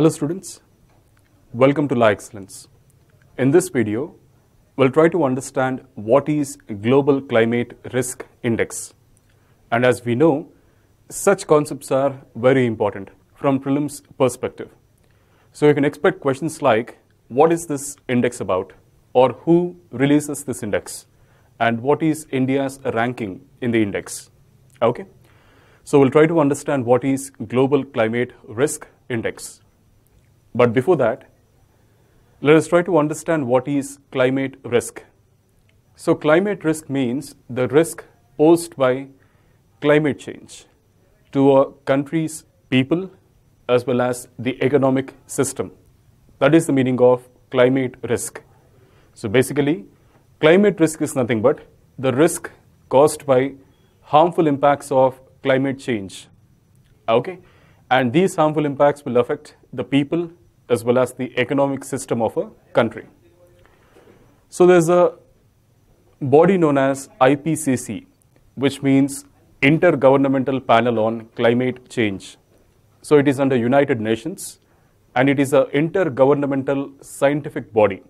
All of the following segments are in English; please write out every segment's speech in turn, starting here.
Hello students, welcome to La Excellence. In this video, we'll try to understand what is Global Climate Risk Index. And as we know, such concepts are very important from Prelims perspective. So you can expect questions like, what is this index about? Or who releases this index? And what is India's ranking in the index? Okay. So we'll try to understand what is Global Climate Risk Index. But before that, let us try to understand what is climate risk. So climate risk means the risk posed by climate change to a country's people as well as the economic system. That is the meaning of climate risk. So basically, climate risk is nothing but the risk caused by harmful impacts of climate change. Okay? And these harmful impacts will affect the people as well as the economic system of a country. So there's a body known as IPCC, which means Intergovernmental Panel on Climate Change. So it is under United Nations, and it is an intergovernmental scientific body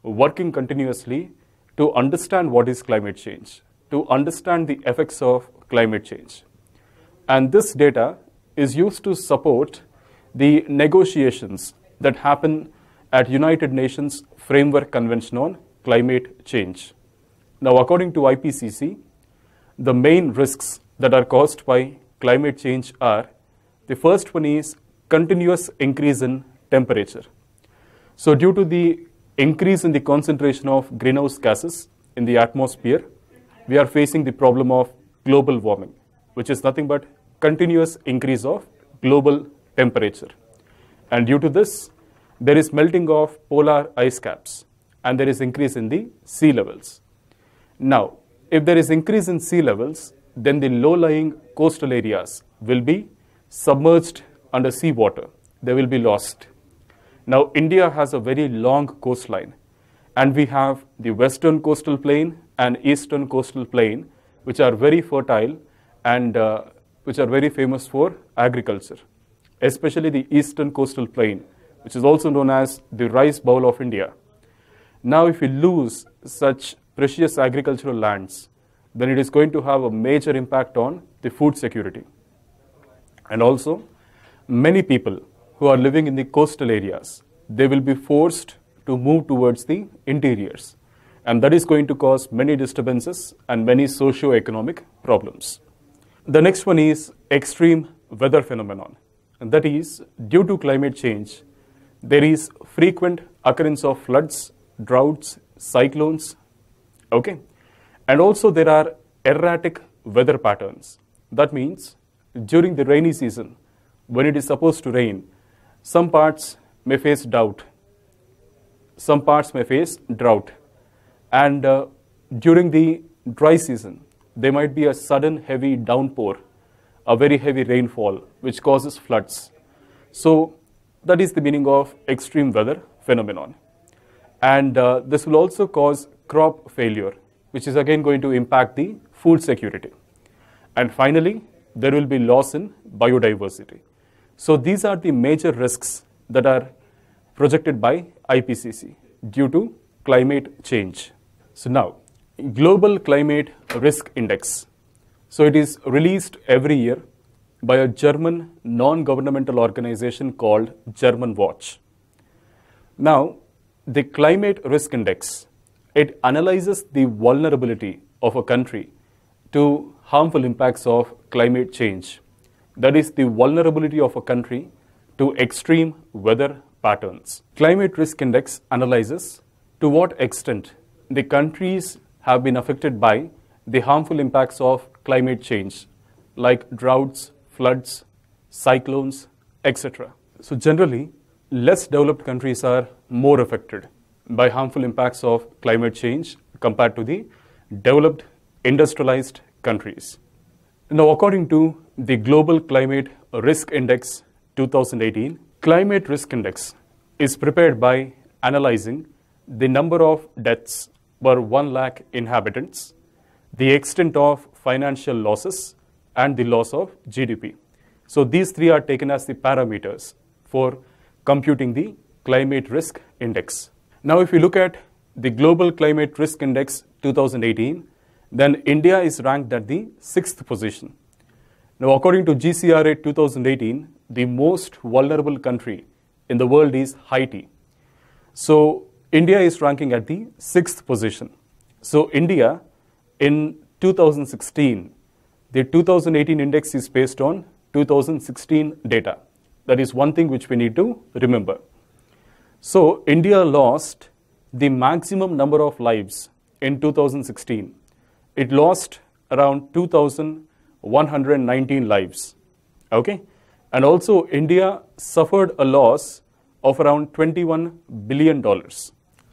working continuously to understand what is climate change, to understand the effects of climate change. And this data is used to support the negotiations that happen at United Nations Framework Convention on Climate Change. Now, according to IPCC, the main risks that are caused by climate change are, the first one is continuous increase in temperature. So due to the increase in the concentration of greenhouse gases in the atmosphere, we are facing the problem of global warming, which is nothing but continuous increase of global temperature. And due to this, there is melting of polar ice caps and there is increase in the sea levels. Now, if there is increase in sea levels, then the low-lying coastal areas will be submerged under seawater. They will be lost. Now, India has a very long coastline, and we have the western coastal plain and eastern coastal plain, which are very fertile and which are very famous for agriculture, especially the eastern coastal plain, which is also known as the rice bowl of India. Now, if we lose such precious agricultural lands, then it is going to have a major impact on the food security. And also, many people who are living in the coastal areas, they will be forced to move towards the interiors. And that is going to cause many disturbances and many socio-economic problems. The next one is extreme weather phenomenon. And that is, due to climate change, there is frequent occurrence of floods, droughts, cyclones, okay? And also there are erratic weather patterns. That means during the rainy season, when it is supposed to rain, some parts may face drought, some parts may face drought. And during the dry season, there might be a sudden heavy downpour, a very heavy rainfall, which causes floods. So that is the meaning of extreme weather phenomenon. And this will also cause crop failure, which is again going to impact the food security. And finally, there will be loss in biodiversity. So these are the major risks that are projected by IPCC due to climate change. So now, Global Climate Risk Index. So it is released every year by a German non-governmental organization called German Watch. Now, the Climate Risk Index, it analyzes the vulnerability of a country to harmful impacts of climate change. That is, the vulnerability of a country to extreme weather patterns. Climate Risk Index analyzes to what extent the countries have been affected by the harmful impacts of climate change, like droughts, floods, cyclones, etc. So generally, less developed countries are more affected by harmful impacts of climate change compared to the developed industrialized countries. Now, according to the Global Climate Risk Index 2018, Climate Risk Index is prepared by analyzing the number of deaths per 1 lakh inhabitants, the extent of financial losses, and the loss of GDP. So these three are taken as the parameters for computing the climate risk index. Now, if you look at the Global Climate Risk Index 2018, then India is ranked at the 6th position. Now, according to GCRI 2018, the most vulnerable country in the world is Haiti. So, India is ranking at the 6th position. So, India in 2016, the 2018 index is based on 2016 data. That is one thing which we need to remember. So, India lost the maximum number of lives in 2016. It lost around 2,119 lives. Okay? And also, India suffered a loss of around $21 billion.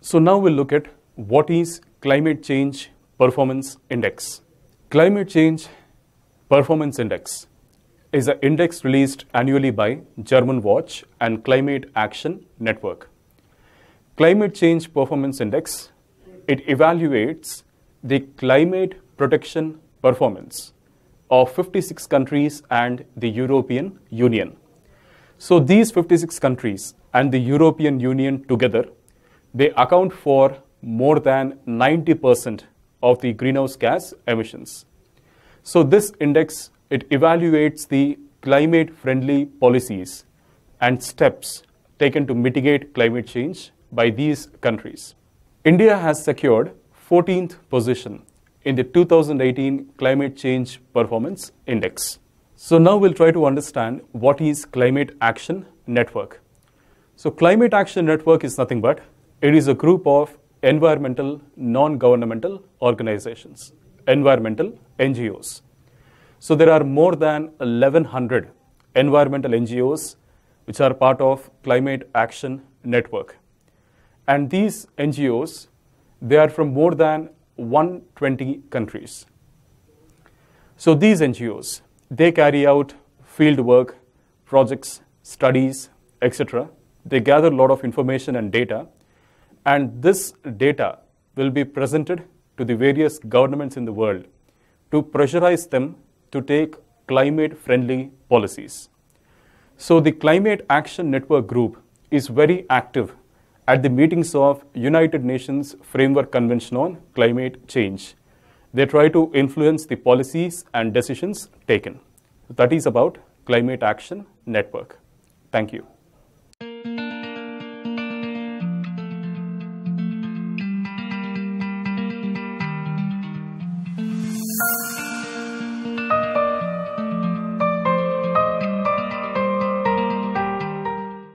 So, now we'll look at what is Climate Change Performance Index. Climate Change Performance Index is an index released annually by German Watch and Climate Action Network. Climate Change Performance Index, it evaluates the climate protection performance of 56 countries and the European Union. So these 56 countries and the European Union together, they account for more than 90% of the greenhouse gas emissions. So this index, it evaluates the climate-friendly policies and steps taken to mitigate climate change by these countries. India has secured 14th position in the 2018 Climate Change Performance Index. So now we'll try to understand what is Climate Action Network. So Climate Action Network is nothing but, it is a group of environmental non-governmental organizations, environmental NGOs. So there are more than 1,100 environmental NGOs which are part of Climate Action Network. And these NGOs, they are from more than 120 countries. So these NGOs, they carry out field work, projects, studies, etc. They gather a lot of information and data, and this data will be presented to the various governments in the world to pressurize them to take climate-friendly policies. So the Climate Action Network group is very active at the meetings of United Nations Framework Convention on Climate Change. They try to influence the policies and decisions taken. That is about Climate Action Network. Thank you.